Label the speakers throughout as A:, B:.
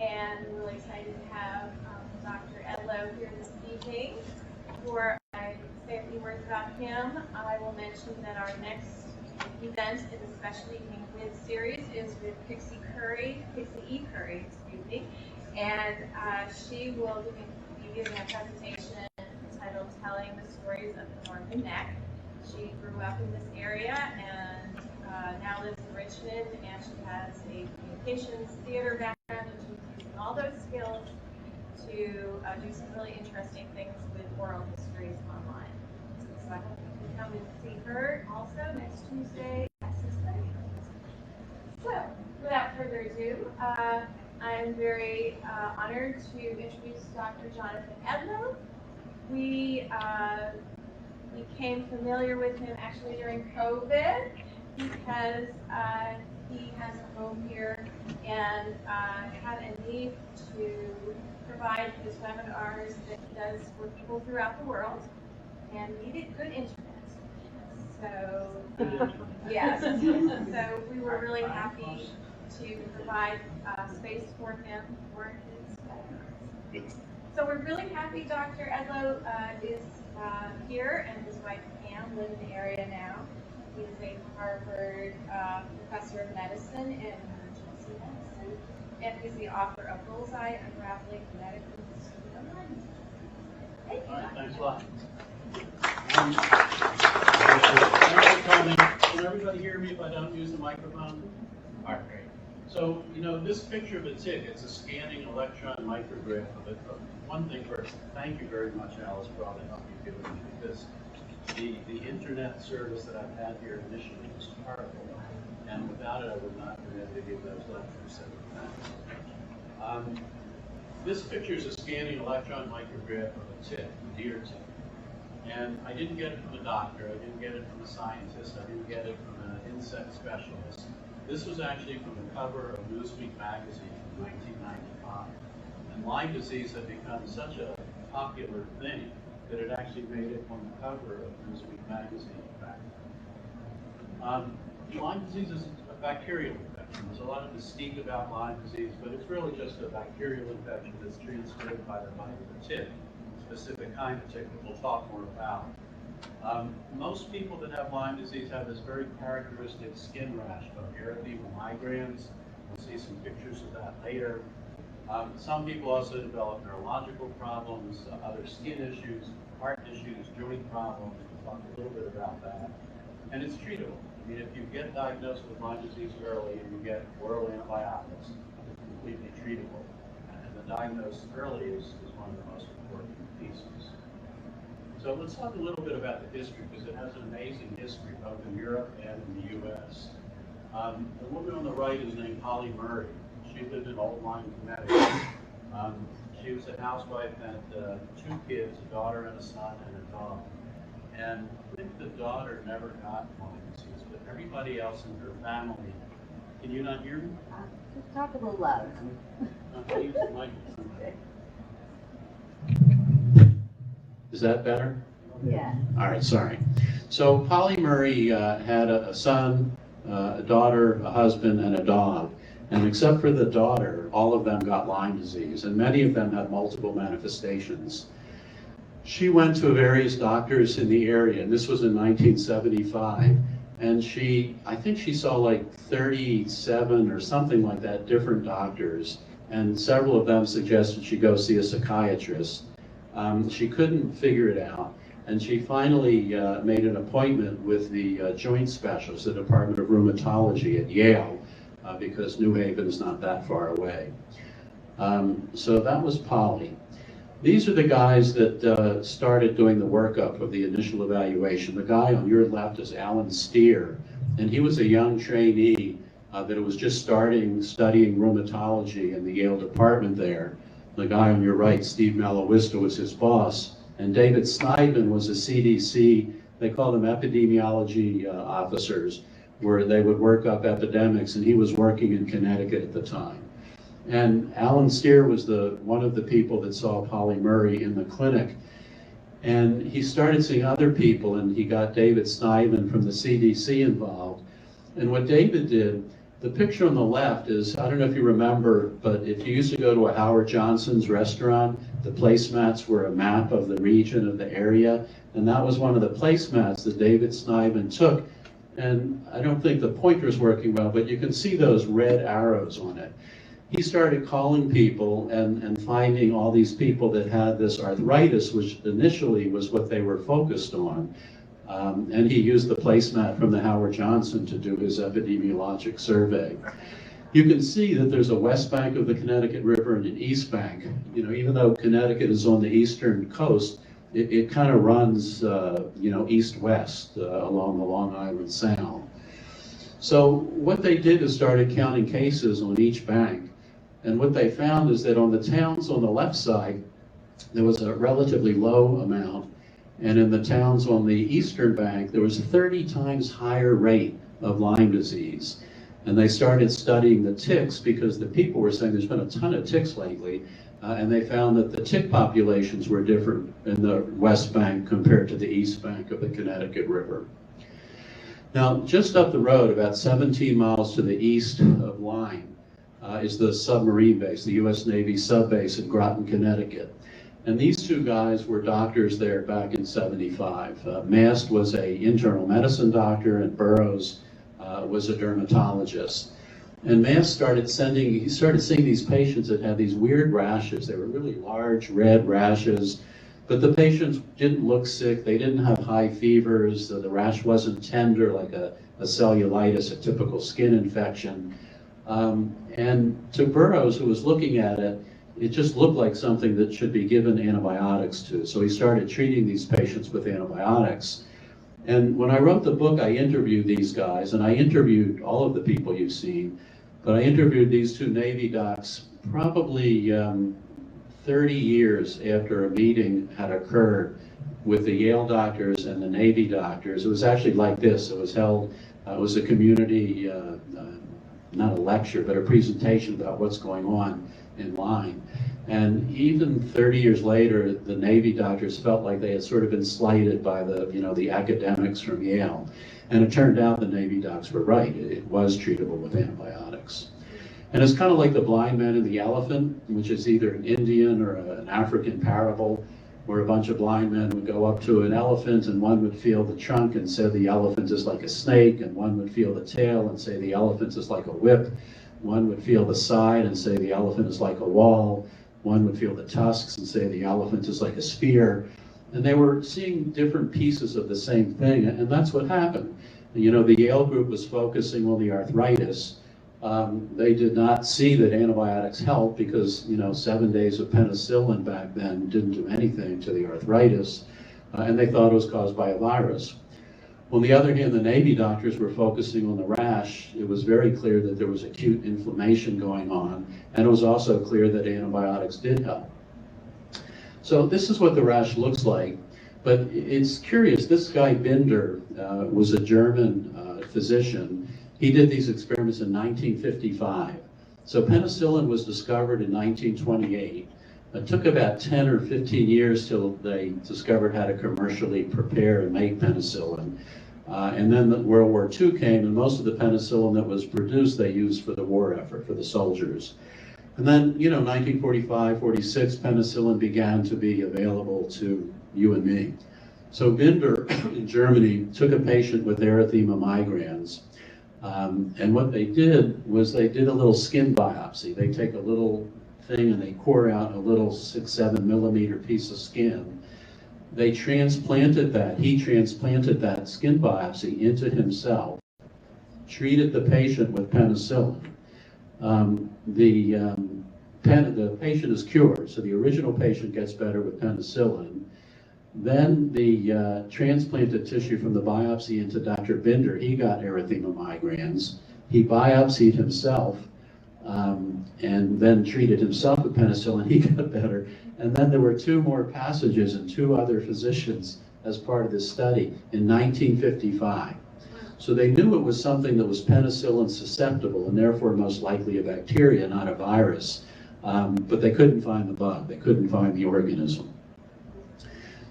A: and we're really excited to have Dr. Edlow here this evening. Before I say a few words about him, I will mention that our next event in the Special Evening With series is with Pixie E. Curry, and she will be giving a presentation entitled Telling the Stories of the Northern Neck. She grew up in this area and now lives in Richmond, and she has a communications theater background, and she's using all those skills to do some really interesting things with oral histories online. So I hope you can come and see her also next Tuesday at 6:30. So, without further ado, I'm very honored to introduce Dr. Jonathan Edlow. We became familiar with him actually during COVID because he has a home here and had a need to provide his webinars that he does for people throughout the world and needed good internet. So, yes, so we were really happy to provide space for him for his webinars. So we're really happy Dr. Edlow is here, and his wife Pam live in the area now. He is a Harvard professor of medicine and emergency medicine, and he's the author of Bullseye: Unraveling the Medical History of Lyme Disease. Thank you.
B: All right, thanks a lot. Thanks for coming. Can everybody hear me if I don't use the microphone? All right, great. So, you know, this picture of a tick, it's a scanning electron micrograph of it. One thing first, thank you very much, Alice, for all the help you've given me, because the internet service that I've had here initially was horrible, and without it I would not have been able to give those lectures. So, this picture is a scanning electron micrograph of a tick, a deer tick. And I didn't get it from a doctor, I didn't get it from a scientist, I didn't get it from an insect specialist. This was actually from the cover of Newsweek magazine in 1995. And Lyme disease had become such a popular thing that it actually made it on the cover of Newsweek magazine back then. Lyme disease is a bacterial infection. There's a lot of mystique about Lyme disease, but it's really just a bacterial infection that's transmitted by the bite of a tick, a specific kind of tick that we'll talk more about. Most people that have Lyme disease have this very characteristic skin rash of erythema migrans. We'll see some pictures of that later. Some people also develop neurological problems, other skin issues, heart issues, joint problems. We'll talk a little bit about that. And it's treatable. I mean, if you get diagnosed with Lyme disease early and you get oral antibiotics, it's completely treatable. And the diagnosis early is one of the most important pieces. So let's talk a little bit about the history, because it has an amazing history, both in Europe and in the U.S. The woman on the right is named Polly Murray. She lived in Old Lyme, Connecticut. She was a housewife, had 2 kids, a daughter and a son and a dog. And I think the daughter never got Lyme disease, but everybody else in her family. Can you not hear me?
C: Just talk a little loud.
B: I'll use the microphone. Is that better?
C: Yeah.
B: All right, sorry. So Polly Murray had a son, a daughter, a husband, and a dog. And except for the daughter, all of them got Lyme disease, and many of them had multiple manifestations. She went to various doctors in the area, and this was in 1975. And I think she saw like 37 or something like that, different doctors. And several of them suggested she go see a psychiatrist. She couldn't figure it out, and she finally made an appointment with the joint specialist, the Department of Rheumatology at Yale, because New Haven is not that far away. So that was Polly. These are the guys that started doing the workup of the initial evaluation. The guy on your left is Alan Steer, and he was a young trainee that was just studying rheumatology in the Yale department there. The guy on your right, Steve Malowista, was his boss. And David Sneidman was a CDC, they call them epidemiology officers, where they would work up epidemics, and he was working in Connecticut at the time. And Alan Steer was one of the people that saw Polly Murray in the clinic. And he started seeing other people, and he got David Sneidman from the CDC involved. And what David did The picture on the left is, I don't know if you remember, but if you used to go to a Howard Johnson's restaurant, the placemats were a map of the region, of the area, and that was one of the placemats that David Snyman took. And I don't think the pointer's working well, but you can see those red arrows on it. He started calling people and finding all these people that had this arthritis, which initially was what they were focused on. And he used the placemat from the Howard Johnson to do his epidemiologic survey. You can see that there's a west bank of the Connecticut River and an east bank. You know, even though Connecticut is on the eastern coast, it kind of runs, you know, east-west along the Long Island Sound. So what they did is started counting cases on each bank. And what they found is that on the towns on the left side, there was a relatively low amount. And in the towns on the eastern bank, there was a 30 times higher rate of Lyme disease. And they started studying the ticks because the people were saying there's been a ton of ticks lately. And they found that the tick populations were different in the west bank compared to the east bank of the Connecticut River. Now, just up the road, about 17 miles to the east of Lyme, is the submarine base, the U.S. Navy sub base in Groton, Connecticut. And these two guys were doctors there back in '75. Mast was an internal medicine doctor, and Burroughs was a dermatologist. And Mast started seeing these patients that had these weird rashes. They were really large red rashes, but the patients didn't look sick. They didn't have high fevers. The rash wasn't tender like a cellulitis, a typical skin infection. And to Burroughs, who was looking at it, it just looked like something that should be given antibiotics to. So he started treating these patients with antibiotics. And when I wrote the book, I interviewed these guys, and I interviewed all of the people you've seen, but I interviewed these two Navy docs probably 30 years after a meeting had occurred with the Yale doctors and the Navy doctors. It was actually like this. It was held, it was a community, not a lecture, but a presentation about what's going on in Lyme. And even 30 years later, the Navy doctors felt like they had sort of been slighted by the, you know, the academics from Yale. And it turned out the Navy docs were right. It was treatable with antibiotics. And it's kind of like the blind man and the elephant, which is either an Indian or an African parable, where a bunch of blind men would go up to an elephant and one would feel the trunk and say the elephant is like a snake, and one would feel the tail and say the elephant is like a whip. One would feel the side and say the elephant is like a wall. One would feel the tusks and say the elephant is like a sphere. And they were seeing different pieces of the same thing, and that's what happened. You know, the Yale group was focusing on the arthritis. They did not see that antibiotics helped because, you know, 7 days of penicillin back then didn't do anything to the arthritis, and they thought it was caused by a virus. On the other hand, the Navy doctors were focusing on the rash. It was very clear that there was acute inflammation going on, and it was also clear that antibiotics did help. So this is what the rash looks like, but it's curious. This guy Binder was a German physician. He did these experiments in 1955. So penicillin was discovered in 1928. It took about 10 or 15 years till they discovered how to commercially prepare and make penicillin. And then World War II came, and most of the penicillin that was produced they used for the war effort, for the soldiers. And then, you know, 1945, 46, penicillin began to be available to you and me. So Binder in Germany took a patient with erythema migrans. And what they did was they did a little skin biopsy. They take a little thing and they core out a little 6-7 millimeter piece of skin. They transplanted that, he transplanted that skin biopsy into himself, treated the patient with penicillin. The patient is cured, so the original patient gets better with penicillin. Then the transplanted tissue from the biopsy into Dr. Binder, he got erythema migrans. He biopsied himself and then treated himself with penicillin. He got better. And then there were 2 more passages and 2 other physicians as part of this study in 1955. So they knew it was something that was penicillin susceptible and therefore most likely a bacteria, not a virus. But they couldn't find the bug. They couldn't find the organism.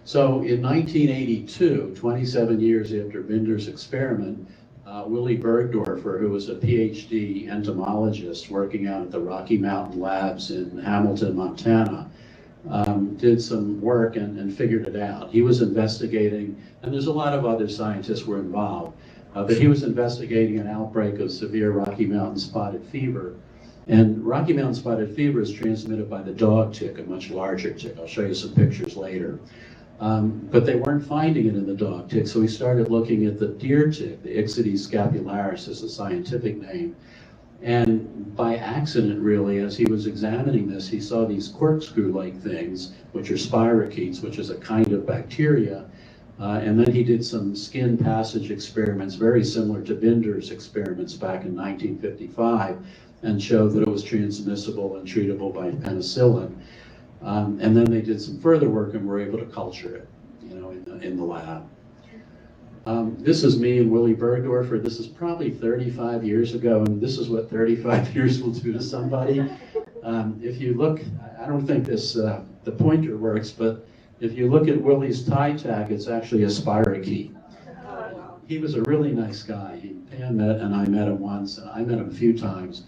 B: So in 1982, 27 years after Binder's experiment, Willie Bergdorfer, who was a PhD entomologist working out at the Rocky Mountain Labs in Hamilton, Montana, did some work and figured it out. He was investigating, and there's a lot of other scientists were involved, but he was investigating an outbreak of severe Rocky Mountain spotted fever. And Rocky Mountain spotted fever is transmitted by the dog tick, a much larger tick. I'll show you some pictures later. But they weren't finding it in the dog tick, so he started looking at the deer tick, the Ixodes scapularis is the scientific name. And by accident, really, as he was examining this, he saw these corkscrew-like things, which are spirochetes, which is a kind of bacteria. And then he did some skin passage experiments, very similar to Binder's experiments back in 1955, and showed that it was transmissible and treatable by penicillin. And then they did some further work and were able to culture it, in the lab. This is me and Willie Bergdorfer. This is probably 35 years ago, and this is what 35 years will do to somebody. If you look, I don't think this, the pointer works, but if you look at Willie's tie tag, it's actually a spirochete. He was a really nice guy. Pam met, and I met him once, and I met him a few times.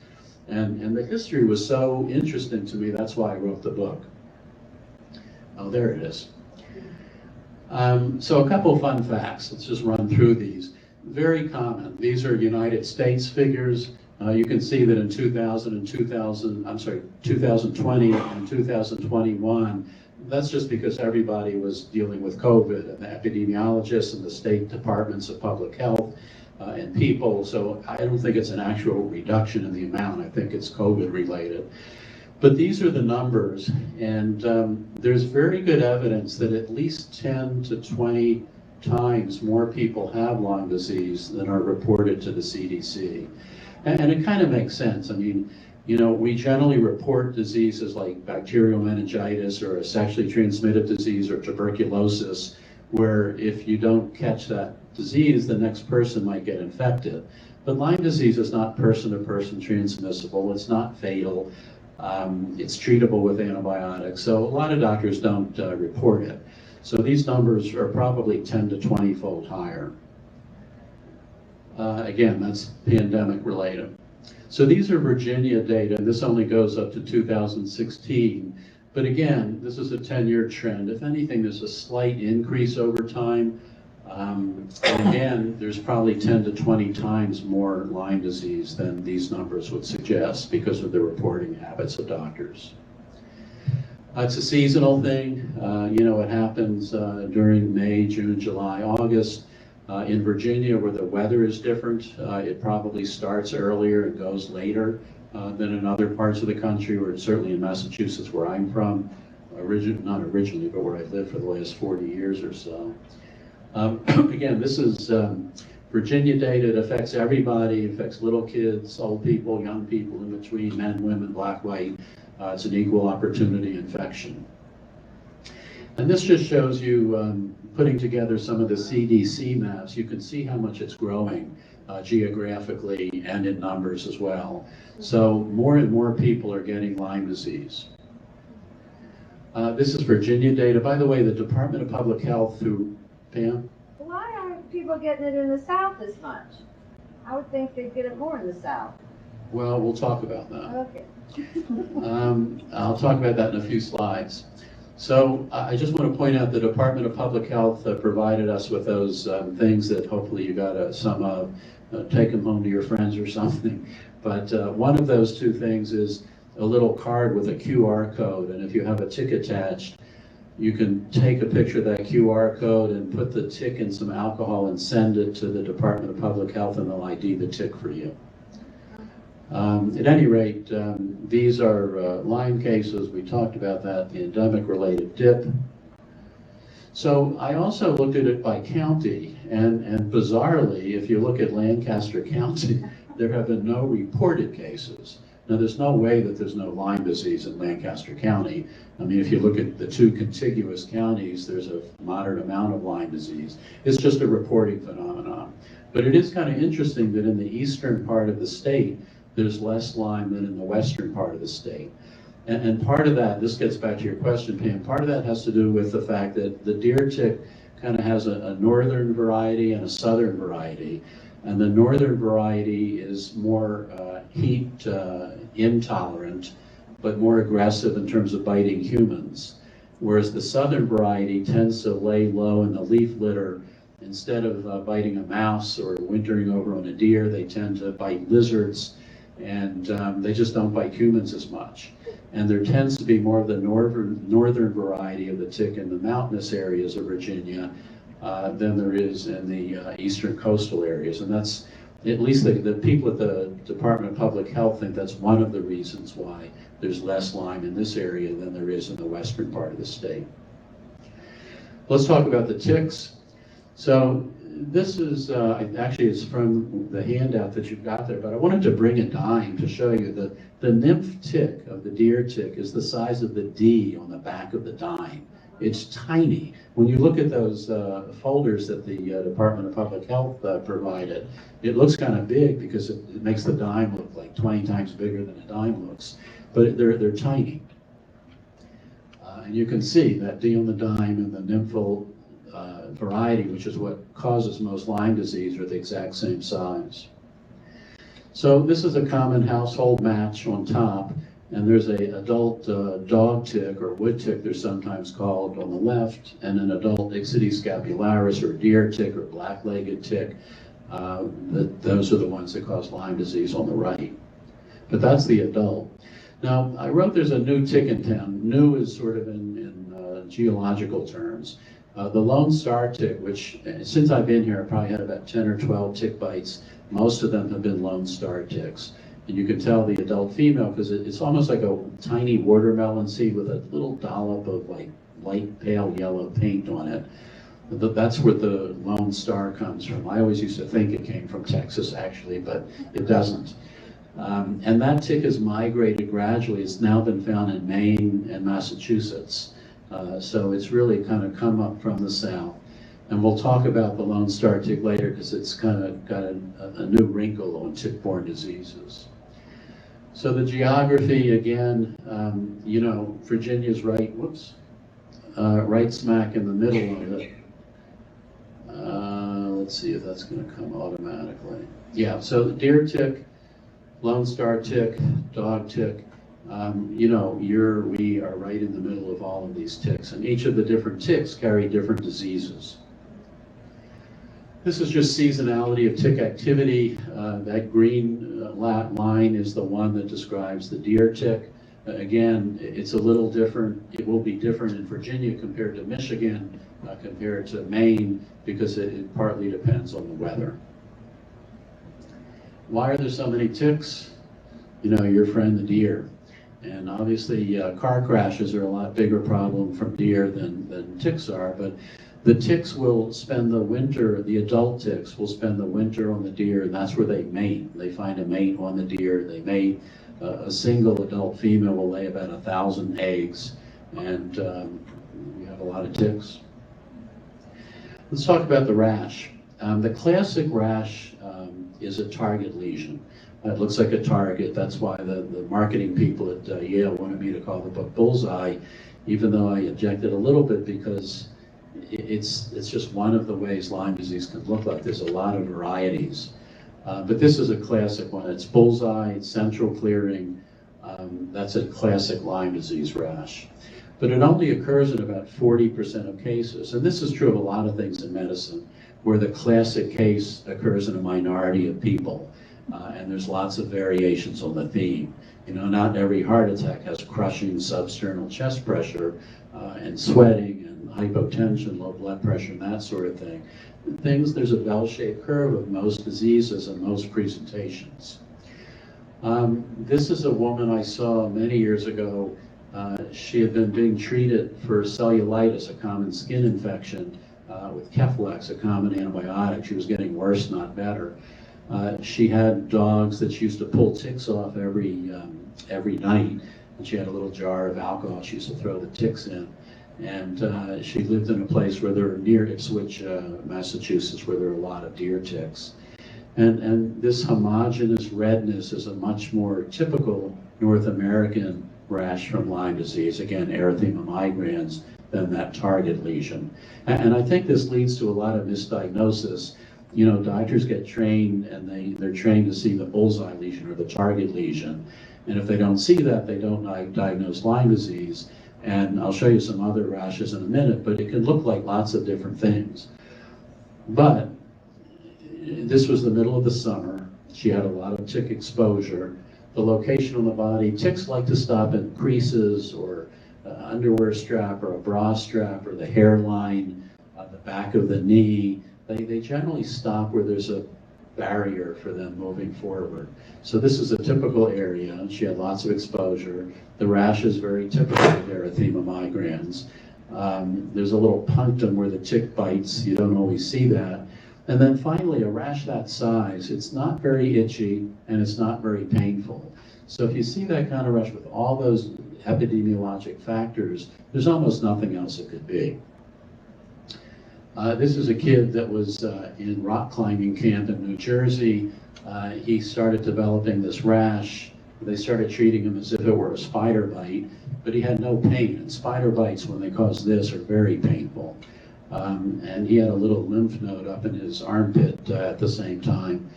B: And the history was so interesting to me, that's why I wrote the book. Oh, there it is. So a couple of fun facts. Let's just run through these. Very common. These are United States figures. You can see that in 2020 and 2021, that's just because everybody was dealing with COVID, and the epidemiologists and the state departments of public health and people. So I don't think it's an actual reduction in the amount. I think it's COVID related. But these are the numbers, and there's very good evidence that at least 10 to 20 times more people have Lyme disease than are reported to the CDC. And it kind of makes sense. I mean, we generally report diseases like bacterial meningitis or a sexually transmitted disease or tuberculosis, where if you don't catch that disease, the next person might get infected. But Lyme disease is not person-to-person transmissible. It's not fatal. It's treatable with antibiotics, so a lot of doctors don't report it. So these numbers are probably 10 to 20-fold higher. Again, that's pandemic related. So these are Virginia data, and this only goes up to 2016. But again, this is a 10-year trend. If anything, there's a slight increase over time. And again, there's probably 10 to 20 times more Lyme disease than these numbers would suggest because of the reporting habits of doctors. It's a seasonal thing. It happens during May, June, July, August. In Virginia, where the weather is different, it probably starts earlier and goes later than in other parts of the country, or certainly in Massachusetts, where I'm from, not originally, but where I've lived for the last 40 years or so. Again, this is Virginia data. It affects everybody. It affects little kids, old people, young people in between, men, women, black, white. It's an equal opportunity infection. And this just shows you putting together some of the CDC maps. You can see how much it's growing geographically and in numbers as well. So more and more people are getting Lyme disease. This is Virginia data. By the way, the Department of Public Health, through Pam?
C: Why aren't people getting it in the South as much? I would think they'd get it more in the South.
B: Well, we'll talk about that.
C: Okay.
B: I'll talk about that in a few slides. So I just want to point out the Department of Public Health provided us with those things that hopefully you got some of, take them home to your friends or something. But one of those two things is a little card with a QR code, and if you have a tick attached, you can take a picture of that QR code and put the tick in some alcohol and send it to the Department of Public Health, and they'll ID the tick for you. At any rate, these are Lyme cases. We talked about that, the endemic-related dip. So I also looked at it by county, and bizarrely, if you look at Lancaster County, there have been no reported cases. Now, there's no way that there's no Lyme disease in Lancaster County. I mean, if you look at the two contiguous counties, there's a moderate amount of Lyme disease. It's just a reporting phenomenon. But it is kind of interesting that in the eastern part of the state, there's less Lyme than in the western part of the state. And part of that, this gets back to your question, Pam, part of that has to do with the fact that the deer tick kind of has a northern variety and a southern variety. And the northern variety is more heat intolerant, but more aggressive in terms of biting humans. Whereas the southern variety tends to lay low in the leaf litter. Instead of biting a mouse or wintering over on a deer, they tend to bite lizards, and they just don't bite humans as much. And there tends to be more of the northern variety of the tick in the mountainous areas of Virginia than there is in the eastern coastal areas. And that's, at least the people at the Department of Public Health think that's one of the reasons why there's less Lyme in this area than there is in the western part of the state. Let's talk about the ticks. So this is, actually it's from the handout that you've got there, but I wanted to bring a dime to show you that the nymph tick of the deer tick is the size of the D on the back of the dime. It's tiny. When you look at those folders that the Department of Public Health provided, it looks kind of big because it makes the dime look like 20 times bigger than a dime looks, but they're tiny. And you can see that D on the dime and the nymphal variety, which is what causes most Lyme disease, are the exact same size. So this is a common household match on top, and there's an adult dog tick, or wood tick they're sometimes called, on the left, and an adult Ixodes scapularis, or deer tick, or black-legged tick. Those are the ones that cause Lyme disease on the right. But that's the adult. Now, I wrote there's a new tick in town. New is sort of in geological terms. The Lone Star tick, which since I've been here, I've probably had about 10 or 12 tick bites. Most of them have been Lone Star ticks. And you can tell the adult female because it's almost like a tiny watermelon seed with a little dollop of like light pale yellow paint on it. That's where the Lone Star comes from. I always used to think it came from Texas actually, but it doesn't. And that tick has migrated gradually. It's now been found in Maine and Massachusetts. So it's really kind of come up from the south. And we'll talk about the Lone Star tick later because it's kind of got a new wrinkle on tick-borne diseases. So the geography, again, you know, Virginia's right, right smack in the middle of it. Let's see if that's going to come automatically. Yeah, so the deer tick, Lone Star tick, dog tick, you know, we are right in the middle of all of these ticks, and each of the different ticks carry different diseases. This is just seasonality of tick activity. That green line is the one that describes the deer tick. Again, it's a little different. It will be different in Virginia compared to Michigan, compared to Maine, because it partly depends on the weather. Why are there so many ticks? You know, your friend the deer. And obviously car crashes are a lot bigger problem from deer than ticks are, but the ticks will spend the winter, the adult ticks will spend the winter on the deer, and that's where they mate. They find a mate on the deer, they mate. A single adult female will lay about 1,000 eggs, and we have a lot of ticks. Let's talk about the rash. The classic rash is a target lesion. It looks like a target. That's why the marketing people at Yale wanted me to call the book Bullseye, even though I objected a little bit because it's just one of the ways Lyme disease can look like. There's a lot of varieties. But this is a classic one. It's bullseye, it's central clearing. That's a classic Lyme disease rash. But it only occurs in about 40% of cases. And this is true of a lot of things in medicine, where the classic case occurs in a minority of people. And there's lots of variations on the theme. You know, not every heart attack has crushing substernal chest pressure and sweating and hypotension, low blood pressure, and that sort of thing. There's a bell-shaped curve of most diseases and most presentations. This is a woman I saw many years ago. She had been being treated for cellulitis, a common skin infection, with Keflex, a common antibiotic. She was getting worse, not better. She had dogs that she used to pull ticks off every night, and she had a little jar of alcohol she used to throw the ticks in. And she lived in a place where there were near Ipswich, Massachusetts, where there are a lot of deer ticks. And this homogeneous redness is a much more typical North American rash from Lyme disease, again, erythema migrans, than that target lesion. And I think this leads to a lot of misdiagnosis. you know, doctors get trained and they're trained to see the bullseye lesion or the target lesion. And if they don't see that, they don't diagnose Lyme disease. And I'll show you some other rashes in a minute, but it can look like lots of different things. But this was the middle of the summer. She had a lot of tick exposure. The location on the body, ticks like to stop in creases or underwear strap or a bra strap or the hairline, the back of the knee. They generally stop where there's a barrier for them moving forward. So this is a typical area. She had lots of exposure. The rash is very typical of erythema migrans. There's a little punctum where the tick bites. You don't always see that. And then finally, a rash that size, it's not very itchy and it's not very painful. So if you see that kind of rash with all those epidemiologic factors, there's almost nothing else it could be. This is a kid that was in rock climbing camp in New Jersey. He started developing this rash. They started treating him as if it were a spider bite, but he had no pain. And spider bites, when they cause this, are very painful. And he had a little lymph node up in his armpit at the same time.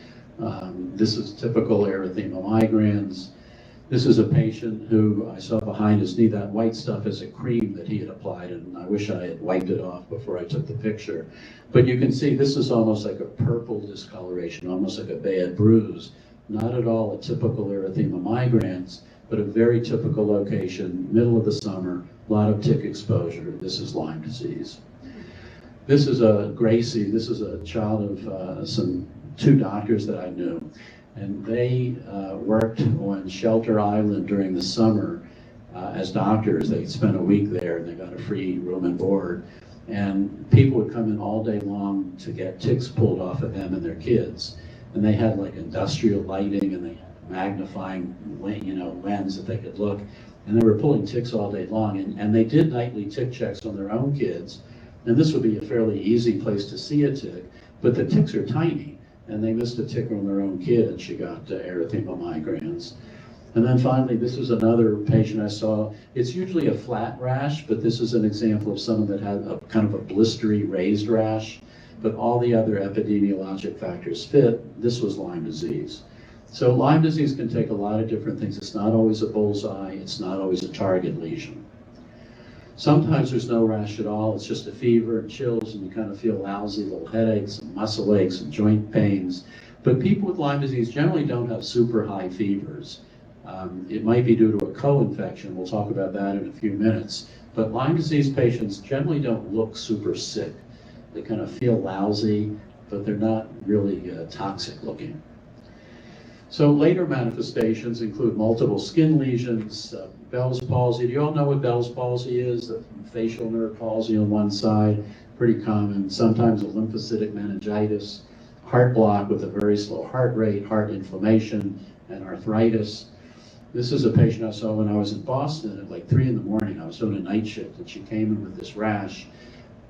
B: This is typical erythema migrans. This is a patient who I saw behind his knee. That white stuff is a cream that he had applied, and I wish I had wiped it off before I took the picture. But you can see this is almost like a purple discoloration, almost like a bad bruise. Not at all a typical erythema migrans, but a very typical location, middle of the summer, a lot of tick exposure. This is Lyme disease. This is a Gracie. This is a child of two doctors that I knew. And they worked on Shelter Island during the summer as doctors. They spent a week there and they got a free room and board. And people would come in all day long to get ticks pulled off of them and their kids. And they had like industrial lighting and they had a magnifying lens that they could look. And they were pulling ticks all day long. And they did nightly tick checks on their own kids. And this would be a fairly easy place to see a tick, but the ticks are tiny. And they missed a tick on their own kid, and she got erythema migrans. And then finally, this is another patient I saw. It's usually a flat rash, but this is an example of someone that had a kind of a blistery raised rash, but all the other epidemiologic factors fit. This was Lyme disease. So Lyme disease can take a lot of different things. It's not always a bullseye. It's not always a target lesion. Sometimes there's no rash at all. It's just a fever and chills, and you kind of feel lousy, little headaches and muscle aches and joint pains. But people with Lyme disease generally don't have super high fevers. It might be due to a co-infection. We'll talk about that in a few minutes. But Lyme disease patients generally don't look super sick. They kind of feel lousy, but they're not really toxic looking. So later manifestations include multiple skin lesions, Bell's palsy. Do you all know what Bell's palsy is? The facial nerve palsy on one side, pretty common. Sometimes a lymphocytic meningitis, heart block with a very slow heart rate, heart inflammation, and arthritis. This is a patient I saw when I was in Boston at like 3 in the morning. I was doing a night shift, and she came in with this rash.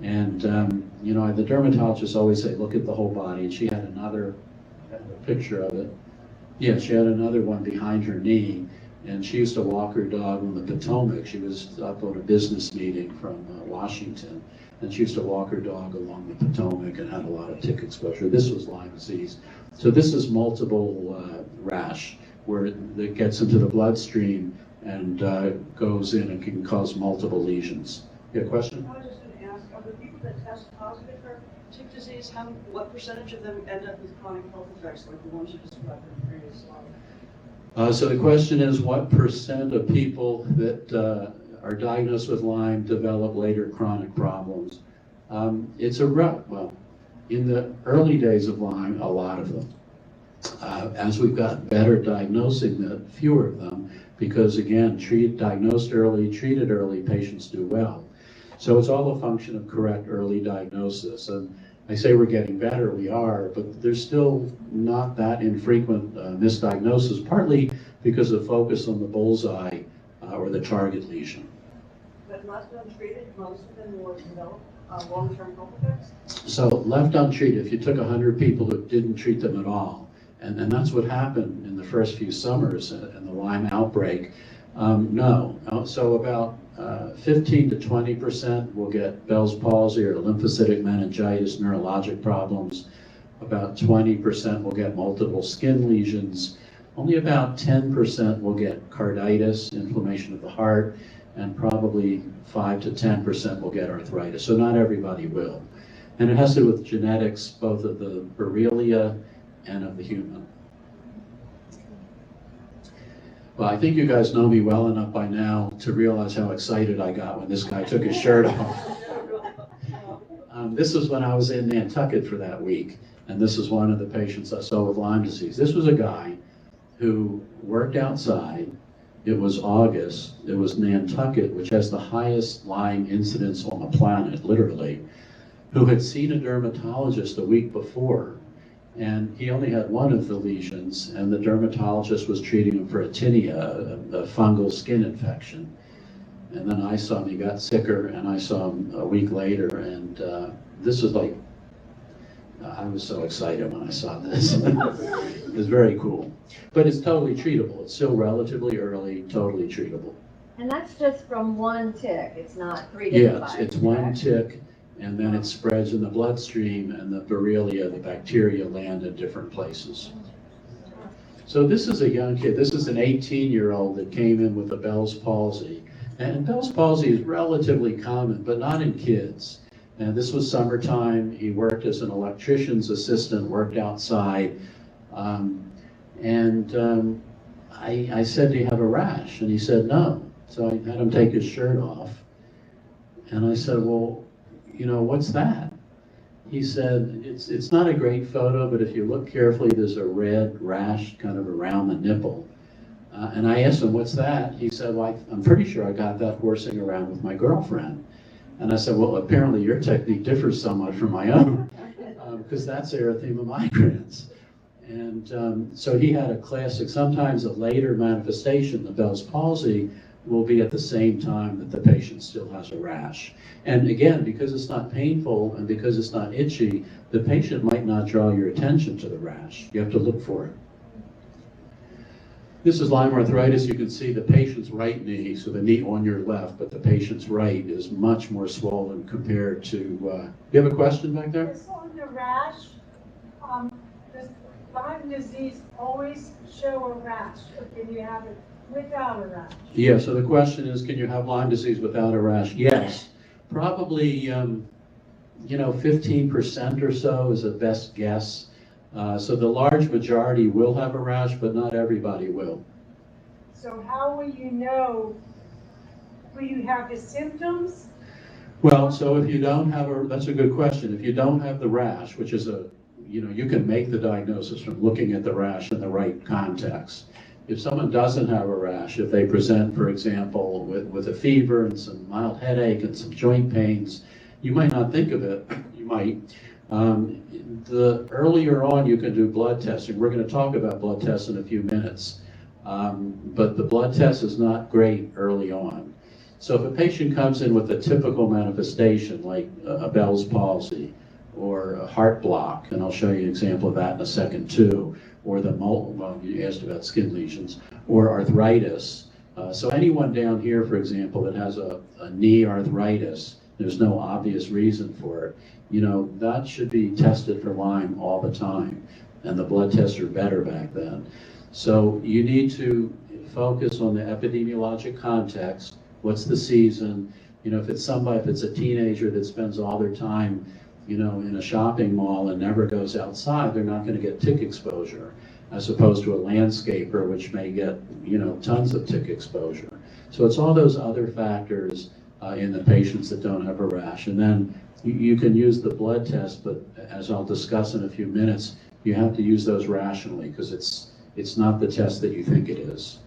B: And the dermatologists always say, look at the whole body. And she had another, I have a picture of it. Yeah, she had another one behind her knee, and she used to walk her dog on the Potomac. She was up on a business meeting from Washington, and she used to walk her dog along the Potomac and had a lot of tick exposure. This was Lyme disease. So this is multiple rash, where it gets into the bloodstream and goes in and can cause multiple lesions. You have a question?
D: I was just going to ask, of the people that test positive for tick disease, what percentage of them end up with chronic health effects like the ones you described in the previous slide?
B: So the question is, what percent of people that are diagnosed with Lyme develop later chronic problems? It's a well, in the early days of Lyme, a lot of them. As we've gotten better at diagnosing them, fewer of them, because again, diagnosed early, treated early, patients do well. So it's all a function of correct early diagnosis. And I say we're getting better, we are, but there's still not that infrequent misdiagnosis, partly because of focus on the bullseye or the target lesion.
D: But left untreated, most of them will develop long-term health effects?
B: So left untreated, if you took 100 people that didn't treat them at all, and that's what happened in the first few summers in the Lyme outbreak, no. So about 15 to 20% will get Bell's palsy or lymphocytic meningitis, neurologic problems. About 20% will get multiple skin lesions. Only about 10% will get carditis, inflammation of the heart, and probably 5 to 10% will get arthritis. So not everybody will. And it has to do with genetics, both of the Borrelia and of the human. Well, I think you guys know me well enough by now to realize how excited I got when this guy took his shirt off. This was when I was in Nantucket for that week, and this is one of the patients I saw with Lyme disease. This was a guy who worked outside. It was August. It was Nantucket, which has the highest Lyme incidence on the planet, literally, who had seen a dermatologist a week before, and he only had one of the lesions, and the dermatologist was treating him for a tinea, a fungal skin infection. And then I saw him, he got sicker, and I saw him a week later, and this was like, I was so excited when I saw this. It was very cool. But it's totally treatable. It's still relatively early, totally treatable.
C: And that's just from one tick, it's not 3 different bites.
B: Yeah, it's one tick, and then it spreads in the bloodstream, and the Borrelia, the bacteria, land in different places. So this is a young kid. This is an 18-year-old that came in with a Bell's palsy. And Bell's palsy is relatively common, but not in kids. And this was summertime. He worked as an electrician's assistant, worked outside. I said, do you have a rash? And he said, no. So I had him take his shirt off. And I said, well, you know, what's that? He said, it's not a great photo, but if you look carefully, there's a red rash kind of around the nipple. And I asked him, what's that? He said, well, I'm pretty sure I got that horsing around with my girlfriend. And I said, well, apparently your technique differs somewhat from my own, because that's erythema migrans. And so he had a classic, sometimes a later manifestation, the Bell's palsy, will be at the same time that the patient still has a rash. And again, because it's not painful and because it's not itchy, the patient might not draw your attention to the rash. You have to look for it. This is Lyme arthritis. You can see the patient's right knee, so the knee on your left, but the patient's right is much more swollen compared to, you have a question back there?
E: This on the rash, does Lyme disease always show a rash, or can you have it without a rash?
B: Yeah, so the question is, can you have Lyme disease without a rash? Yes. Probably, you know, 15% or so is a best guess. So the large majority will have a rash, but not everybody will.
E: So how will you know? Will you have the symptoms?
B: Well, so if you don't have that's a good question. If you don't have the rash, which is you know, you can make the diagnosis from looking at the rash in the right context. If someone doesn't have a rash, if they present, for example, with a fever and some mild headache and some joint pains, you might not think of it. You might. The earlier on you can do blood testing. We're going to talk about blood tests in a few minutes. But the blood test is not great early on. So if a patient comes in with a typical manifestation like a Bell's palsy or a heart block, and I'll show you an example of that in a second too, or well, you asked about skin lesions, or arthritis. So anyone down here, for example, that has a knee arthritis, there's no obvious reason for it, you know, that should be tested for Lyme all the time. And the blood tests are better back then. So you need to focus on the epidemiologic context. What's the season? You know, if it's a teenager that spends all their time, you know, in a shopping mall and never goes outside, they're not going to get tick exposure, as opposed to a landscaper, which may get, you know, tons of tick exposure. So it's all those other factors in the patients that don't have a rash. And then you can use the blood test, but as I'll discuss in a few minutes, you have to use those rationally, because it's not the test that you think it is.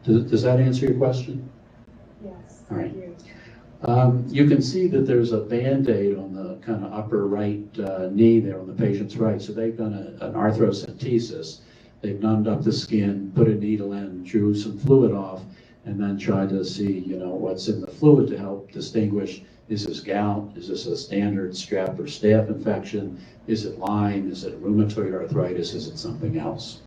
B: Does that answer your question?
E: Yes.
B: All right.
E: Thank you.
B: You can see that there's a Band-Aid on the kind of upper right knee there on the patient's right. So they've done an arthrocentesis. They've numbed up the skin, put a needle in, drew some fluid off, and then tried to see, you know, what's in the fluid to help distinguish, is this gout? Is this a standard strep or staph infection? Is it Lyme? Is it rheumatoid arthritis? Is it something else?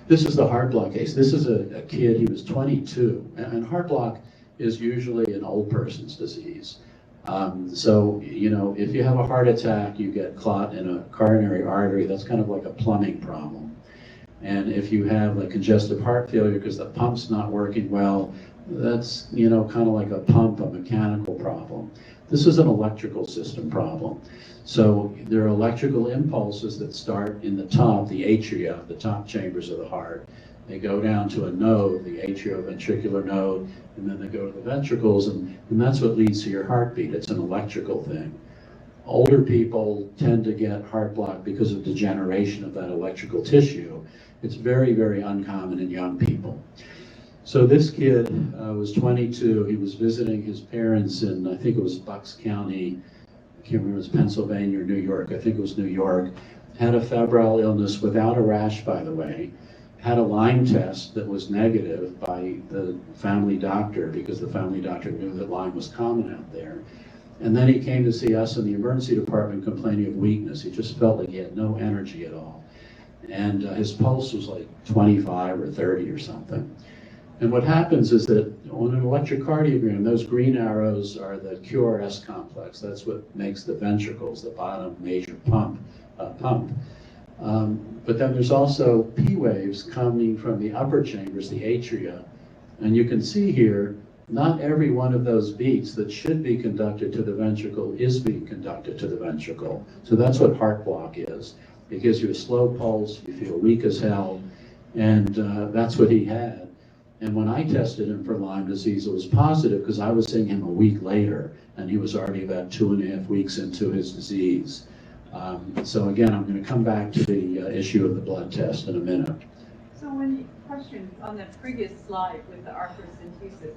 B: This is the heart block case. This is a kid, he was 22, and heart block is usually an old person's disease. So, you know, if you have a heart attack, you get clot in a coronary artery, that's kind of like a plumbing problem. And if you have like congestive heart failure because the pump's not working well, that's, you know, kind of like a pump, a mechanical problem. This is an electrical system problem. So there are electrical impulses that start in the top, the atria, the top chambers of the heart. They go down to a node, the atrioventricular node, and then they go to the ventricles, and that's what leads to your heartbeat. It's an electrical thing. Older people tend to get heart block because of degeneration of that electrical tissue. It's very, very uncommon in young people. So this kid was 22. He was visiting his parents in, I think it was Bucks County, I can't remember if it was Pennsylvania or New York. I think it was New York. Had a febrile illness without a rash, by the way. Had a Lyme test that was negative by the family doctor because the family doctor knew that Lyme was common out there. And then he came to see us in the emergency department complaining of weakness. He just felt like he had no energy at all. And his pulse was like 25 or 30 or something. And what happens is that on an electrocardiogram, those green arrows are the QRS complex. That's what makes the ventricles, the bottom major pump. But then there's also P waves coming from the upper chambers, the atria. And you can see here, not every one of those beats that should be conducted to the ventricle is being conducted to the ventricle. So that's what heart block is. It gives you a slow pulse, you feel weak as hell, and that's what he had. And when I tested him for Lyme disease, it was positive because I was seeing him a week later, and he was already about 2.5 weeks into his disease. So again, I'm going to come back to the issue of the blood test in a minute.
F: So when you question on the previous slide with the arthrocentesis,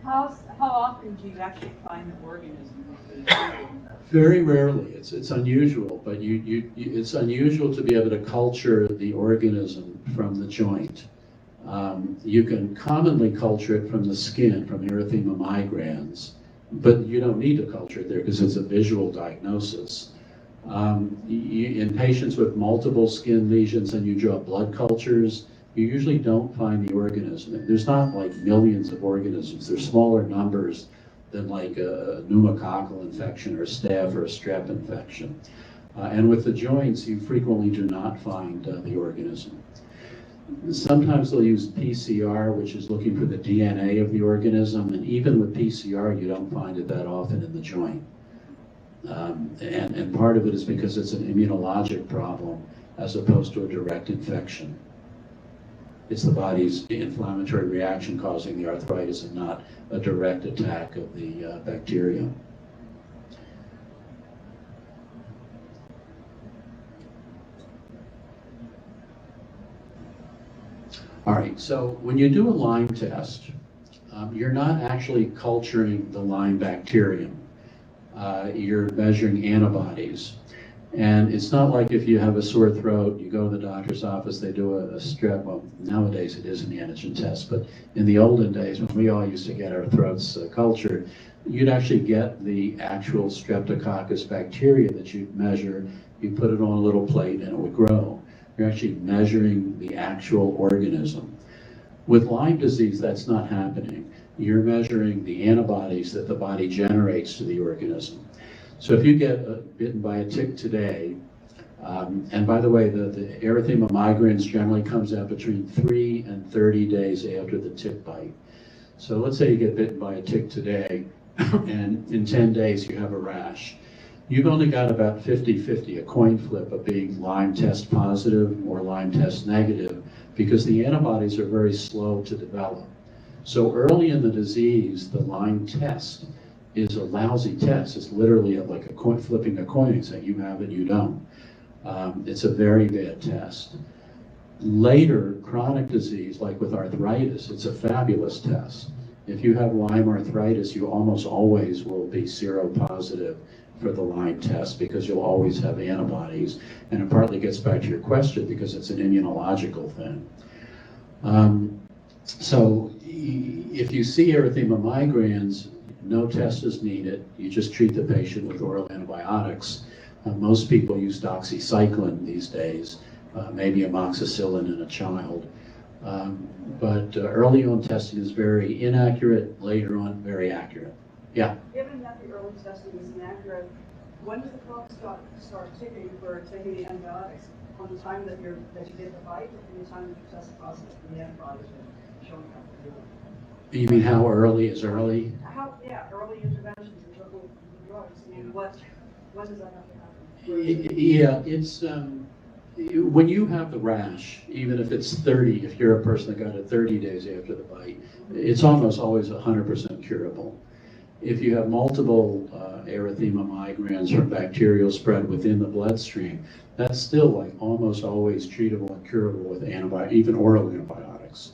F: how often do you actually find the organism?
B: Very rarely. It's unusual, but it's unusual to be able to culture the organism from the joint. You can commonly culture it from the skin, from erythema migrans, but you don't need to culture it there because it's a visual diagnosis. In patients with multiple skin lesions and you draw blood cultures, you usually don't find the organism. There's not like millions of organisms. There's smaller numbers than like a pneumococcal infection or a staph or a strep infection. And with the joints, you frequently do not find the organism. Sometimes they'll use PCR, which is looking for the DNA of the organism, and even with PCR, you don't find it that often in the joint. And part of it is because it's an immunologic problem as opposed to a direct infection. It's the body's inflammatory reaction causing the arthritis and not a direct attack of the bacteria. All right, so when you do a Lyme test, you're not actually culturing the Lyme bacterium. You're measuring antibodies. And it's not like if you have a sore throat, you go to the doctor's office, they do a strep. Well, nowadays it is an antigen test, but in the olden days when we all used to get our throats cultured, you'd actually get the actual streptococcus bacteria that you'd measure. You put it on a little plate and it would grow. You're actually measuring the actual organism. With Lyme disease, that's not happening. You're measuring the antibodies that the body generates to the organism. So if you get bitten by a tick today, and by the way, the erythema migrans generally comes out between 3 and 30 days after the tick bite. So let's say you get bitten by a tick today, and in 10 days you have a rash. You've only got about 50-50, a coin flip of being Lyme test positive or Lyme test negative, because the antibodies are very slow to develop. So early in the disease, the Lyme test is a lousy test. It's literally like a coin, flipping a coin and saying you have it, you don't. It's a very bad test. Later, chronic disease, like with arthritis, it's a fabulous test. If you have Lyme arthritis, you almost always will be seropositive for the Lyme test because you'll always have antibodies. And it partly gets back to your question because it's an immunological thing. So if you see erythema migrans, no test is needed. You just treat the patient with oral antibiotics. Most people use doxycycline these days, maybe amoxicillin in a child. But early on testing is very inaccurate, later on very accurate. Yeah.
D: Given that the early testing is inaccurate, when does the clock start ticking for taking the antibiotics? On the time that you get the bite, or the time that you test positive for the antibiotics are showing up for you?
B: You mean how early is early?
D: Early interventions in trouble with the drugs. I mean, when does that have to happen?
B: Yeah, it's when you have the rash, even if it's 30, if you're a person that got it 30 days after the bite, it's almost always 100% curable. If you have multiple erythema migrans from bacterial spread within the bloodstream, that's still like almost always treatable and curable with even oral antibiotics.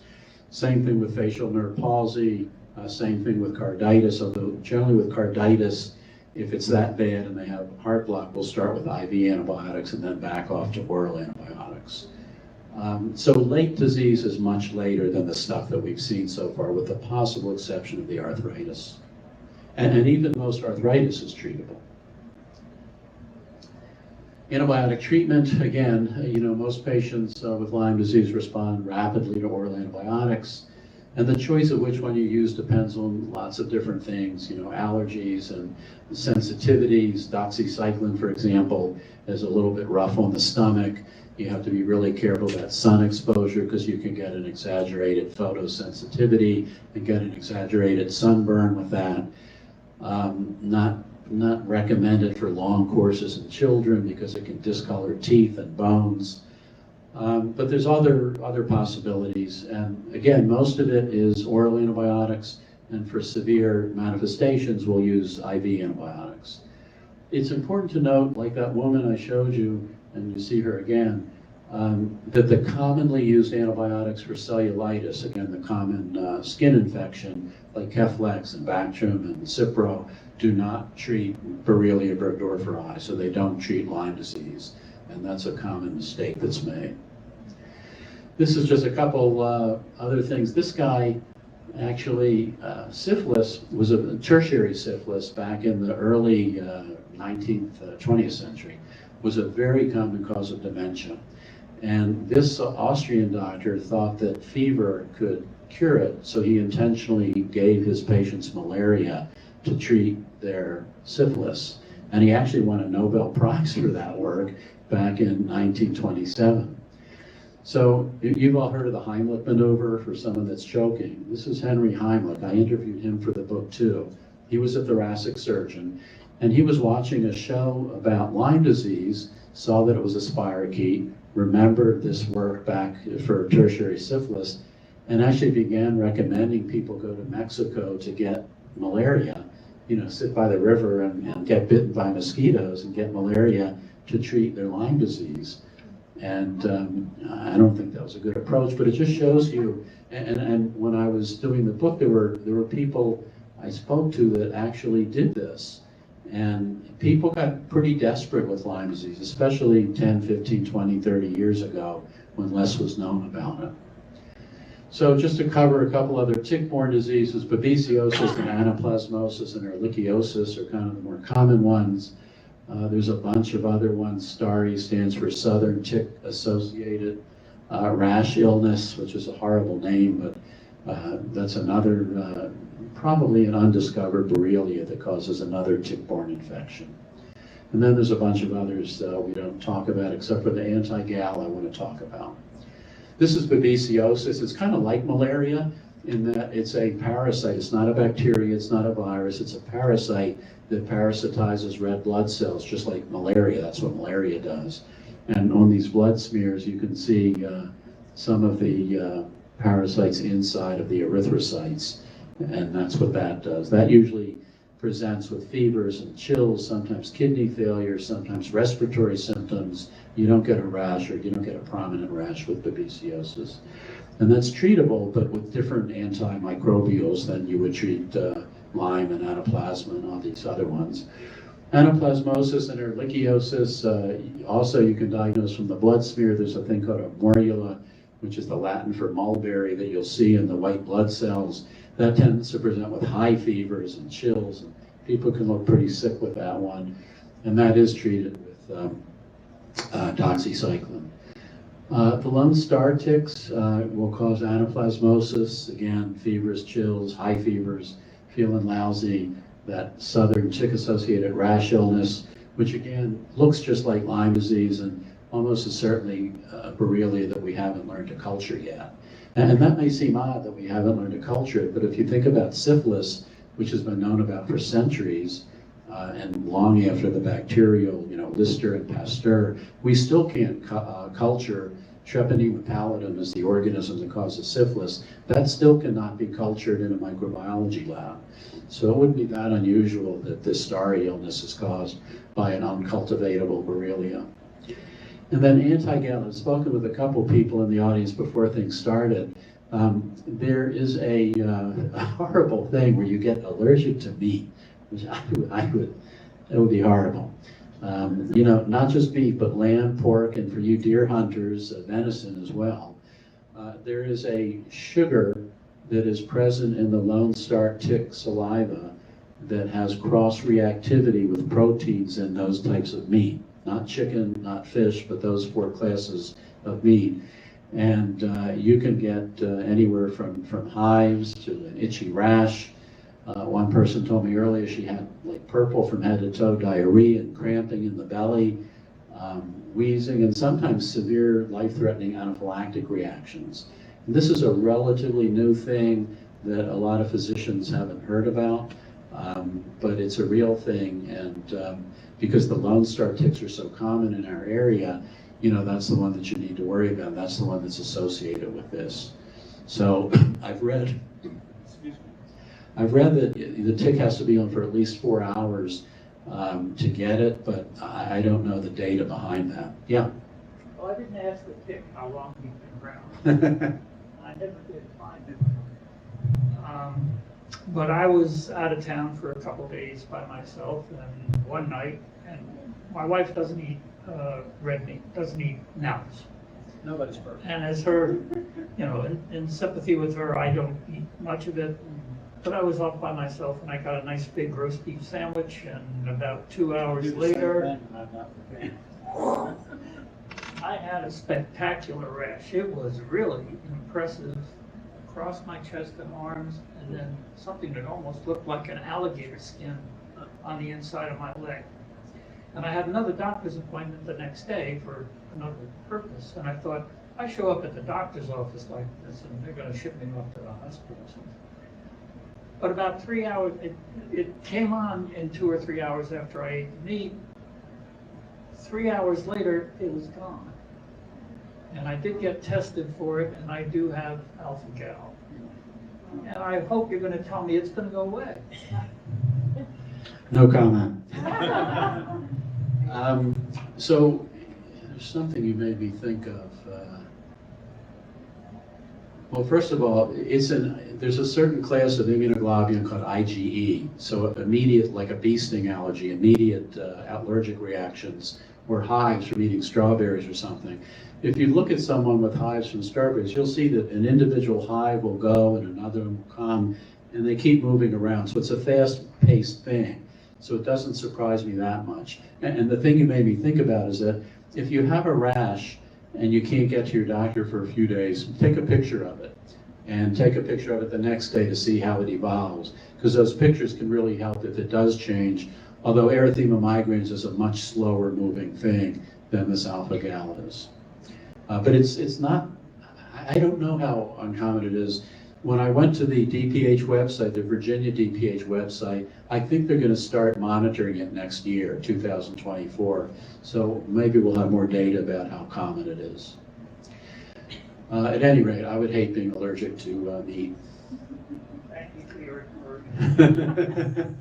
B: Same thing with facial nerve palsy, same thing with carditis, although generally with carditis, if it's that bad and they have heart block, we'll start with IV antibiotics and then back off to oral antibiotics. So late disease is much later than the stuff that we've seen so far, with the possible exception of the arthritis. And even most arthritis is treatable. Antibiotic treatment, again, most patients with Lyme disease respond rapidly to oral antibiotics. And the choice of which one you use depends on lots of different things, allergies and sensitivities. Doxycycline, for example, is a little bit rough on the stomach. You have to be really careful about sun exposure because you can get an exaggerated photosensitivity and get an exaggerated sunburn with that. Not recommended for long courses in children because it can discolor teeth and bones. But there's other possibilities, and again, most of it is oral antibiotics, and for severe manifestations, we'll use IV antibiotics. It's important to note, like that woman I showed you, and you see her again, that the commonly used antibiotics for cellulitis, again, the common skin infection, like Keflex and Bactrim and Cipro, do not treat Borrelia burgdorferi, so they don't treat Lyme disease. And that's a common mistake that's made. This is just a couple other things. This guy, actually, syphilis was a tertiary syphilis back in the early 20th century, was a very common cause of dementia. And this Austrian doctor thought that fever could cure it, so he intentionally gave his patients malaria to treat their syphilis. And he actually won a Nobel Prize for that work back in 1927. So you've all heard of the Heimlich maneuver for someone that's choking. This is Henry Heimlich. I interviewed him for the book too. He was a thoracic surgeon, and he was watching a show about Lyme disease, saw that it was a spirochete, remembered this work back for tertiary syphilis, and actually began recommending people go to Mexico to get malaria, sit by the river and get bitten by mosquitoes and get malaria to treat their Lyme disease. And I don't think that was a good approach, but it just shows you, and when I was doing the book, there were people I spoke to that actually did this. And people got pretty desperate with Lyme disease, especially 10, 15, 20, 30 years ago when less was known about it. So just to cover a couple other tick-borne diseases, babesiosis and anaplasmosis and ehrlichiosis are kind of the more common ones. There's a bunch of other ones. STARI stands for Southern Tick-Associated Rash Illness, which is a horrible name, but that's another, probably an undiscovered Borrelia that causes another tick-borne infection. And then there's a bunch of others we don't talk about, except for the anti-gal I want to talk about. This is babesiosis. It's kind of like malaria in that it's a parasite. It's not a bacteria, it's not a virus, it's a parasite that parasitizes red blood cells, just like malaria. That's what malaria does. And on these blood smears, you can see some of the parasites inside of the erythrocytes, and that's what that does. That usually presents with fevers and chills, sometimes kidney failure, sometimes respiratory symptoms. You don't get a rash, or you don't get a prominent rash with babesiosis. And that's treatable, but with different antimicrobials than you would treat Lyme and anaplasma and all these other ones. Anaplasmosis and ehrlichiosis, also you can diagnose from the blood smear. There's a thing called a morula, which is the Latin for mulberry, that you'll see in the white blood cells. That tends to present with high fevers and chills, and people can look pretty sick with that one. And that is treated with doxycycline. The Lone Star ticks will cause anaplasmosis, again, fevers, chills, high fevers, feeling lousy, that southern tick-associated rash illness, which again looks just like Lyme disease and almost is certainly Borrelia that we haven't learned to culture yet. And that may seem odd that we haven't learned to culture it, but if you think about syphilis, which has been known about for centuries, and long after the bacterial, Lister and Pasteur, we still can't culture Treponema pallidum as the organism that causes syphilis. That still cannot be cultured in a microbiology lab. So it wouldn't be that unusual that this starry illness is caused by an uncultivatable Borrelia. And then anti-gal, I've spoken with a couple people in the audience before things started. There is a horrible thing where you get allergic to meat, which it would be horrible. Not just beef, but lamb, pork, and for you deer hunters, venison as well. There is a sugar that is present in the Lone Star tick saliva that has cross-reactivity with proteins in those types of meat. Not chicken, not fish, but those 4 classes of meat. And you can get anywhere from hives to an itchy rash. One person told me earlier she had like purple from head to toe, diarrhea and cramping in the belly, wheezing, and sometimes severe life-threatening anaphylactic reactions. And this is a relatively new thing that a lot of physicians haven't heard about, but it's a real thing. And because the Lone Star ticks are so common in our area, that's the one that you need to worry about. That's the one that's associated with this. So I've read that the tick has to be on for at least 4 hours to get it, but I don't know the data behind that. Yeah?
G: Well, I didn't ask the tick how long he's been around. I never did find it. But I was out of town for a couple days by myself, and one night, and my wife doesn't eat red meat, doesn't eat nows.
H: Nobody's perfect.
G: And as her, in sympathy with her, I don't eat much of it. But I was off by myself, and I got a nice big roast beef sandwich, and about 2 hours later, I had a spectacular rash. It was really impressive across my chest and arms, and then something that almost looked like an alligator skin on the inside of my leg. And I had another doctor's appointment the next day for another purpose, and I thought, I show up at the doctor's office like this, and they're going to ship me off to the hospital or something. But about 3 hours, it came on in 2 or 3 hours after I ate the meat. 3 hours later, it was gone. And I did get tested for it, and I do have alpha-gal. And I hope you're going to tell me it's going to go away.
B: No comment. So there's something you made me think of. Well, first of all, there's a certain class of immunoglobulin called IgE. So immediate, like a bee sting allergy, immediate allergic reactions, or hives from eating strawberries or something. If you look at someone with hives from strawberries, you'll see that an individual hive will go and another will come, and they keep moving around. So it's a fast-paced thing. So it doesn't surprise me that much. And the thing you made me think about is that if you have a rash and you can't get to your doctor for a few days, take a picture of it. And take a picture of it the next day to see how it evolves. Because those pictures can really help if it does change. Although erythema migrans is a much slower moving thing than this alpha-gal is. But it's not, I don't know how uncommon it is. When I went to the DPH website, the Virginia DPH website, I think they're going to start monitoring it next year, 2024. So maybe we'll have more data about how common it is. At any rate, I would hate being allergic to meat.
G: Thank you for your encouragement.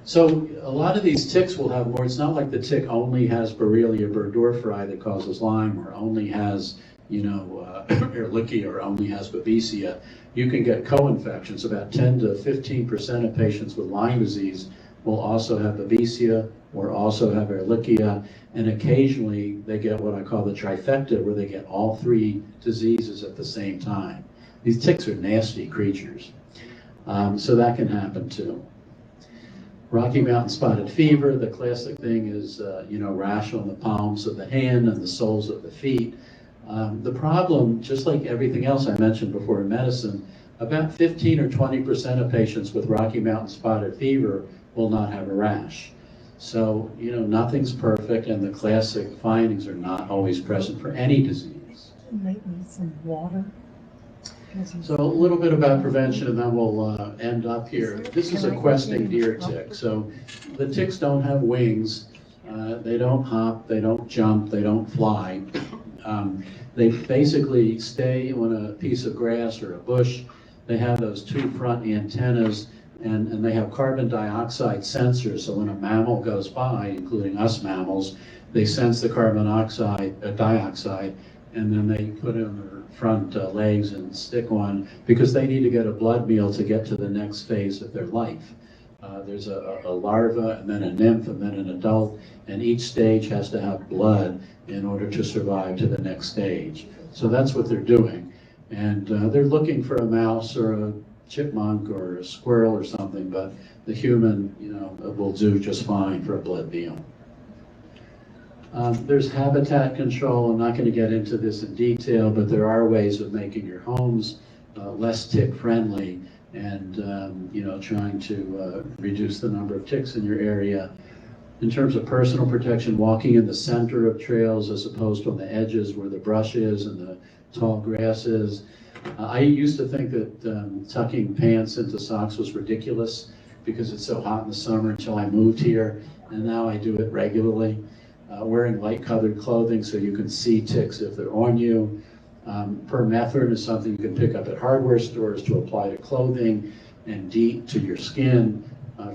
B: So a lot of these ticks will have more. It's not like the tick only has Borrelia burgdorferi that causes Lyme, or only has, Ehrlichia, or only has Babesia. You can get co-infections. About 10 to 15% of patients with Lyme disease will also have Babesia or also have Ehrlichia, and occasionally they get what I call the trifecta, where they get all 3 diseases at the same time. These ticks are nasty creatures, so that can happen too. Rocky Mountain spotted fever, the classic thing is, rash on the palms of the hand and the soles of the feet. The problem, just like everything else I mentioned before in medicine, about 15 or 20% of patients with Rocky Mountain spotted fever will not have a rash. So, nothing's perfect, and the classic findings are not always present for any disease.
H: Maybe some water.
B: So a little bit about prevention, and then we'll end up here. This is a questing deer tick. So the ticks don't have wings. They don't hop, they don't jump, they don't fly. They basically stay on a piece of grass or a bush. They have those two front antennas, and they have carbon dioxide sensors. So when a mammal goes by, including us mammals, they sense the carbon dioxide, and then they put it on their front legs and stick on, because they need to get a blood meal to get to the next phase of their life. There's a larva, and then a nymph, and then an adult, and each stage has to have blood in order to survive to the next stage. So that's what they're doing. And they're looking for a mouse or a chipmunk or a squirrel or something, but the human, will do just fine for a blood meal. There's habitat control. I'm not going to get into this in detail, but there are ways of making your homes less tick-friendly, and trying to reduce the number of ticks in your area. In terms of personal protection, walking in the center of trails as opposed to on the edges where the brush is and the tall grass is. I used to think that tucking pants into socks was ridiculous because it's so hot in the summer, until I moved here, and now I do it regularly. Wearing light-colored clothing so you can see ticks if they're on you. Permethrin is something you can pick up at hardware stores to apply to clothing and DEET to your skin.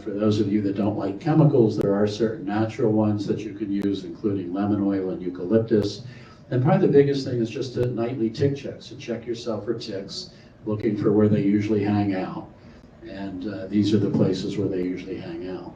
B: For those of you that don't like chemicals, there are certain natural ones that you can use, including lemon oil and eucalyptus. And probably the biggest thing is just a nightly tick check. So check yourself for ticks, looking for where they usually hang out. And these are the places where they usually hang out.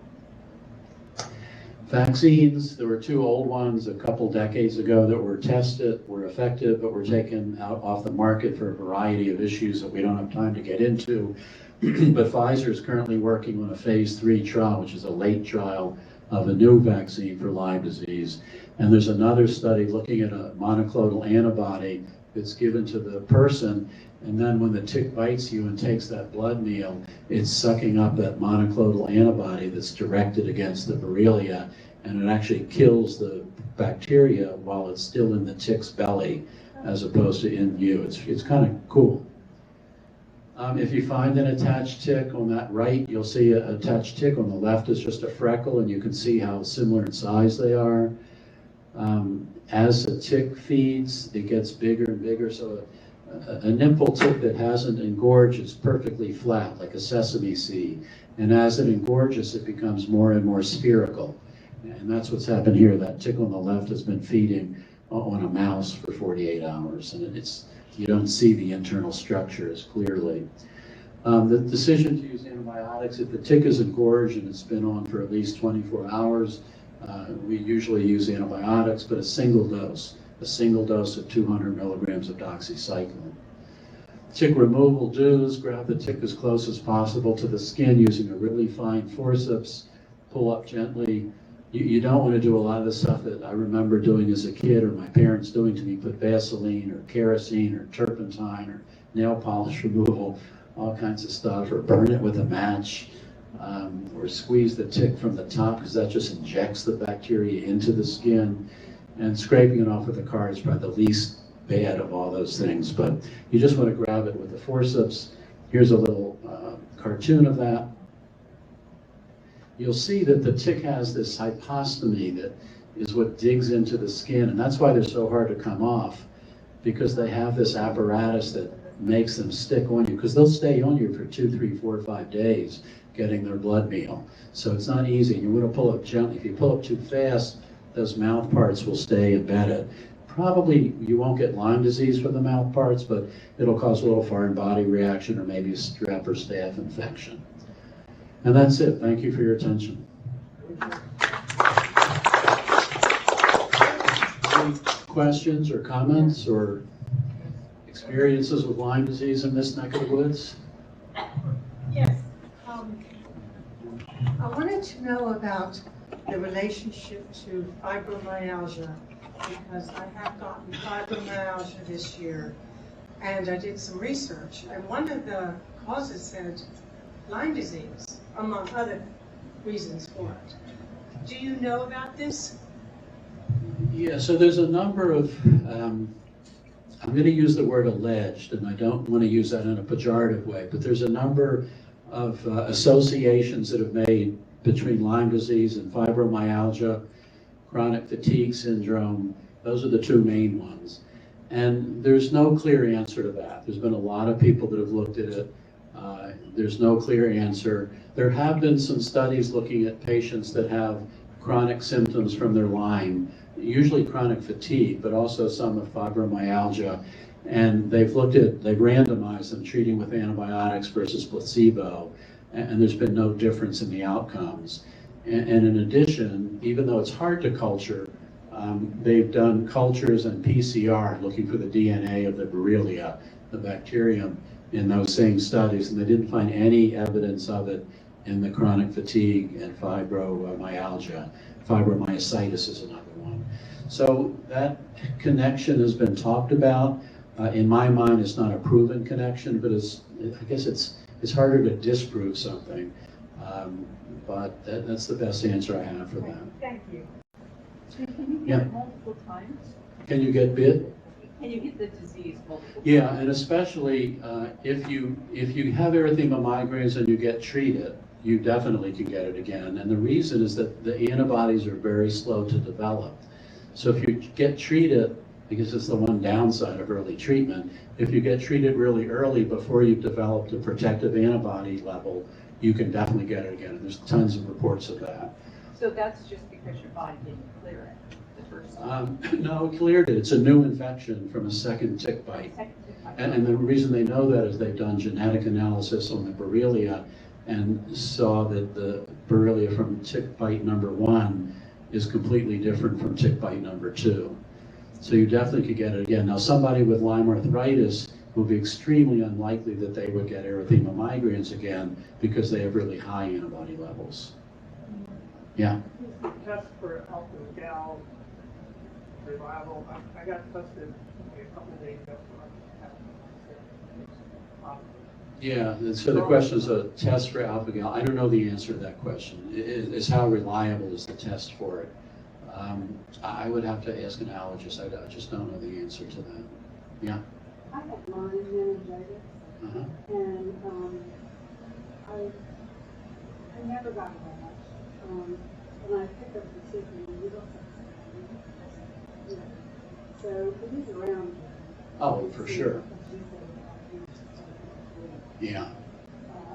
B: Vaccines, there were 2 old ones a couple decades ago that were tested, were effective, but were taken off the market for a variety of issues that we don't have time to get into. But Pfizer is currently working on a phase 3 trial, which is a late trial of a new vaccine for Lyme disease. And there's another study looking at a monoclonal antibody that's given to the person, and then when the tick bites you and takes that blood meal, it's sucking up that monoclonal antibody that's directed against the Borrelia, and it actually kills the bacteria while it's still in the tick's belly, as opposed to in you. It's kind of cool. If you find an attached tick on that right, you'll see an attached tick. On the left is just a freckle, and you can see how similar in size they are. As a tick feeds, it gets bigger and bigger. So a nymphal tick that hasn't engorged is perfectly flat, like a sesame seed. And as it engorges, it becomes more and more spherical. And that's what's happened here. That tick on the left has been feeding on a mouse for 48 hours. And you don't see the internal structure as clearly. The decision to use antibiotics, if the tick is engorged and it's been on for at least 24 hours, we usually use antibiotics, but a single dose of 200 milligrams of doxycycline. Tick removal do's: grab the tick as close as possible to the skin using a really fine forceps, pull up gently. You don't want to do a lot of the stuff that I remember doing as a kid, or my parents doing to me, put Vaseline or kerosene or turpentine or nail polish removal, all kinds of stuff, or burn it with a match, or squeeze the tick from the top, because that just injects the bacteria into the skin. And scraping it off with a card is probably the least bad of all those things, but you just want to grab it with the forceps. Here's a little cartoon of that. You'll see that the tick has this hypostomy that is what digs into the skin, and that's why they're so hard to come off, because they have this apparatus that makes them stick on you, because they'll stay on you for 2, 3, 4, 5 days getting their blood meal. So it's not easy. You want to pull up gently. If you pull up too fast, those mouth parts will stay embedded. Probably you won't get Lyme disease from the mouth parts, but it'll cause a little foreign body reaction or maybe a strep or staph infection. And that's it. Thank you for your attention. Any questions or comments or experiences with Lyme disease in this neck of the woods?
E: Yes.
H: I wanted to know about the relationship to fibromyalgia, because I have gotten fibromyalgia this year,
E: and I did some research, and one of the causes said Lyme disease, among other reasons for it. Do you know about this?
B: Yeah, so there's a number of, I'm going to use the word alleged, and I don't want to use that in a pejorative way, but there's a number of associations that have made between Lyme disease and fibromyalgia, chronic fatigue syndrome. Those are the two main ones. And there's no clear answer to that. There's been a lot of people that have looked at it. There's no clear answer. There have been some studies looking at patients that have chronic symptoms from their Lyme, usually chronic fatigue, but also some of fibromyalgia. And they've randomized them treating with antibiotics versus placebo, and there's been no difference in the outcomes. And in addition, even though it's hard to culture, they've done cultures and PCR looking for the DNA of the Borrelia, the bacterium, in those same studies, and they didn't find any evidence of it in the chronic fatigue and fibromyalgia. Fibromyositis is another one. So that connection has been talked about. In my mind, it's not a proven connection, but I guess it's harder to disprove something. But that's the best answer I have for that.
F: Thank you. Can you get
B: Yeah.
F: it multiple times?
B: Can you get bit?
F: Can you get the disease multiple times?
B: Yeah, and especially if you have erythema migrans and you get treated, you definitely can get it again. And the reason is that the antibodies are very slow to develop. So if you get treated, because it's the one downside of early treatment, if you get treated really early before you've developed a protective antibody level, you can definitely get it again. There's tons of reports of that.
F: So that's just because your body didn't clear it the first time?
B: No, it cleared it. It's a new infection from a second tick bite. And the reason they know that is they've done genetic analysis on the Borrelia and saw that the Borrelia from tick bite number 1 is completely different from tick bite number 2. So you definitely could get it again. Now, somebody with Lyme arthritis will be extremely unlikely that they would get erythema migrans again because they have really high antibody levels. Yeah.
G: Test for alpha-gal reliable. I got tested a couple of days after
B: Yeah, and so the question is a test for alpha-gal. I don't know the answer to that question. Is how reliable is the test for it? I would have to ask an allergist. I just don't know the answer to that. Yeah.
I: I have Lyme meningitis,
B: Uh-huh.
I: and I never got a rash. When I pick up the tick in the middle, so it is around.
B: Oh, for sure. Yeah.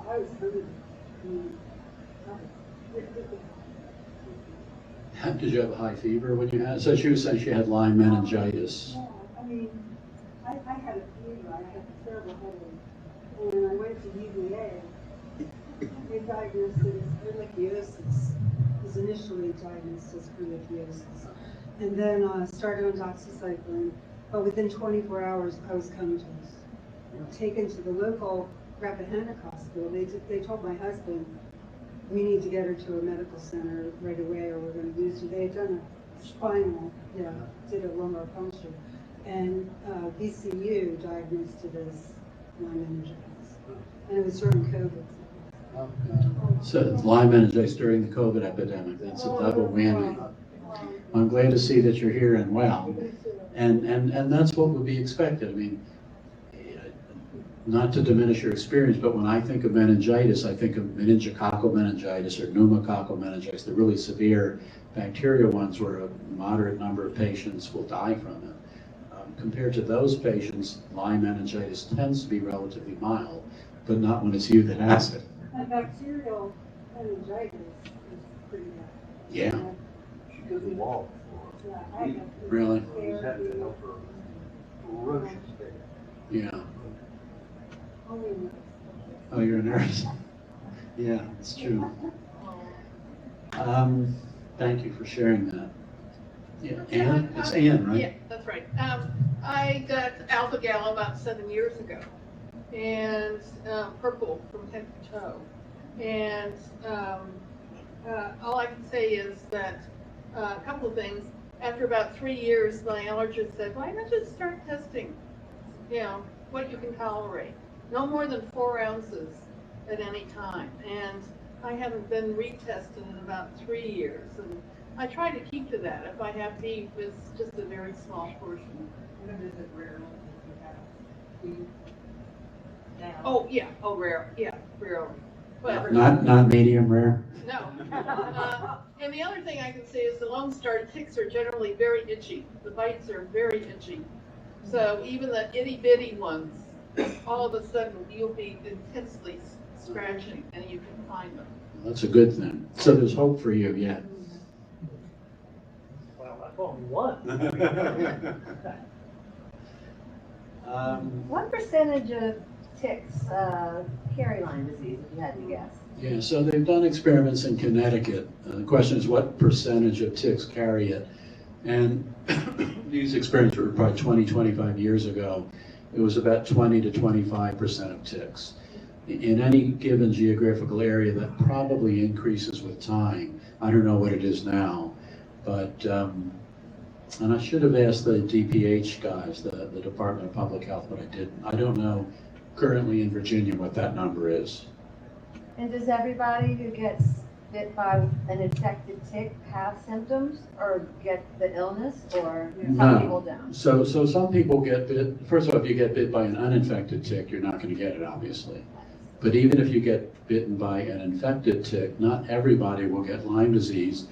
I: I was hungry.
B: Did you have a high fever when you had it? So she was saying she had Lyme meningitis.
I: Yeah, I mean, I had a fever, I had a terrible headache, and I went to UVA. They diagnosed it as ehrlichiosis. It was initially diagnosed as ehrlichiosis. And then started on doxycycline, but within 24 hours I was comatose. Taken to the local Rappahannock hospital. They told my husband, we need to get her to a medical center right away or we're going to lose her. They had done a spinal, did a lumbar puncture. And VCU diagnosed it as Lyme meningitis. And it was during COVID.
B: So Lyme meningitis during the COVID epidemic, that's a double whammy. I'm glad to see that you're here and well. And that's what would be expected. I mean, not to diminish your experience, but when I think of meningitis, I think of meningococcal meningitis or pneumococcal meningitis, the really severe bacterial ones where a moderate number of patients will die from it. Compared to those patients, Lyme meningitis tends to be relatively mild, but not when it's you that has it.
I: And bacterial meningitis is pretty bad.
B: Yeah.
J: She couldn't walk for
I: Yeah, I have
B: Really?
J: We had to help her ferocious day.
B: Yeah.
I: only in
B: Oh, you're a nurse. Yeah, it's true. Thank you for sharing that. Yeah, Ann? It's Ann, right?
K: Yeah, that's right. I got alpha-gal about 7 years ago, and purple from head to toe. And all I can say is that a couple of things. After about 3 years, my allergist said, "Why not just start testing? You know, what you can tolerate. No more than 4 ounces at any time. And I haven't been retested in about 3 years. And I try to keep to that. If I have beef, it's just a very small portion.
D: When is it rare if you have beef? Now?
K: Oh, yeah, oh, rare, yeah, rarely. But,
B: Not medium rare?
K: no. And the other thing I can say is the Lone Star ticks are generally very itchy. The bites are very itchy. So even the itty bitty ones, all of a sudden you'll be intensely scratching and you can find them.
B: That's a good thing. So there's hope for you yet.
G: Well, I've only one.
C: What percentage of ticks carry Lyme disease, if you had to guess?
B: Yeah, so they've done experiments in Connecticut. The question is what percentage of ticks carry it? And these experiments were probably 20, 25 years ago. It was about 20 to 25% of ticks. In any given geographical area, that probably increases with time. I don't know what it is now, but, and I should have asked the DPH guys, the Department of Public Health, but I didn't. I don't know currently in Virginia what that number is.
C: And does everybody who gets bit by an infected tick have symptoms or get the illness, or some people don't?
B: So some people get bit. First of all, if you get bit by an uninfected tick, you're not going to get it, obviously. But even if you get bitten by an infected tick, not everybody will get Lyme disease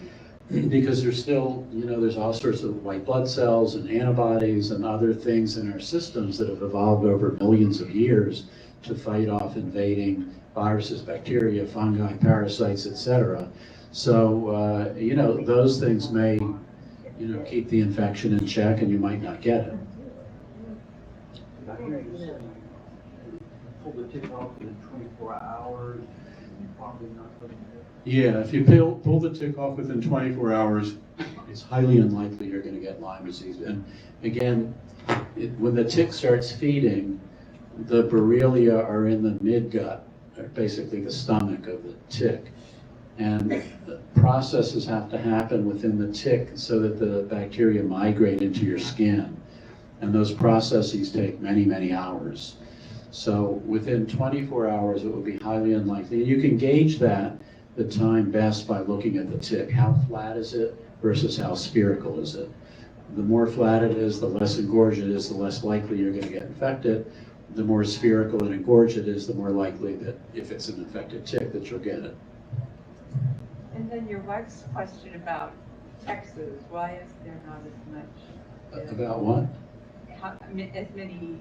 B: because there's still, there's all sorts of white blood cells and antibodies and other things in our systems that have evolved over millions of years to fight off invading viruses, bacteria, fungi, parasites, etc. So, those things may, keep the infection in check and you might not get it.
J: I hear you say pull the tick off within 24 hours, you're probably not going to get it.
B: Yeah, if you pull the tick off within 24 hours, it's highly unlikely you're going to get Lyme disease. And again, when the tick starts feeding, the Borrelia are in the midgut, or basically the stomach of the tick. And the processes have to happen within the tick so that the bacteria migrate into your skin. And those processes take many, many hours. So within 24 hours, it would be highly unlikely. And you can gauge the time best by looking at the tick. How flat is it versus how spherical is it? The more flat it is, the less engorged it is, the less likely you're going to get infected. The more spherical and engorged it is, the more likely that if it's an infected tick that you'll get it.
F: And then your wife's question about Texas, why is there not as much?
B: About what?
F: As many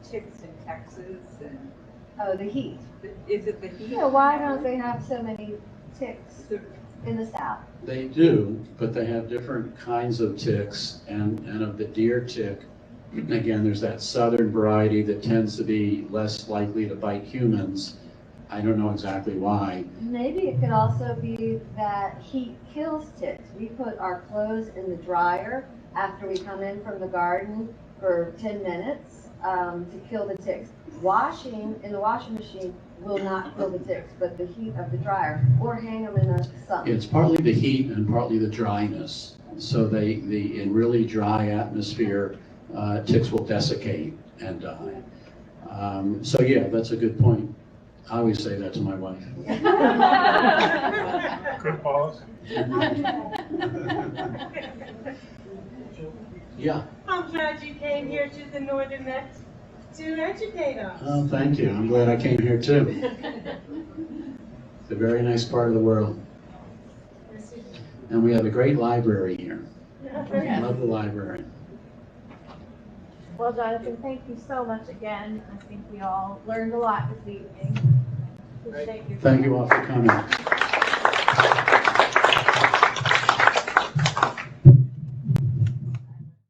F: ticks in Texas and.
C: Oh, the heat.
F: Is it the heat?
C: Yeah, why don't they have so many ticks in the South?
B: They do, but they have different kinds of ticks, and of the deer tick, again, there's that southern variety that tends to be less likely to bite humans. I don't know exactly why.
C: Maybe it could also be that heat kills ticks. We put our clothes in the dryer after we come in from the garden for 10 minutes to kill the ticks. Washing in the washing machine will not kill the ticks, but the heat of the dryer, or hang them in the sun.
B: It's partly the heat and partly the dryness. So in really dry atmosphere, ticks will desiccate and die. So yeah, that's a good point. I always say that to my wife.
L: Good pause.
B: Yeah.
M: I'm glad you came here to the Northern Net to educate us.
B: Oh, thank you. I'm glad I came here too. It's a very nice part of the world. And we have a great library here. I love the library.
A: Well, Jonathan, thank you so much again. I think we all learned a lot this evening. Appreciate your
B: Thank you all for coming.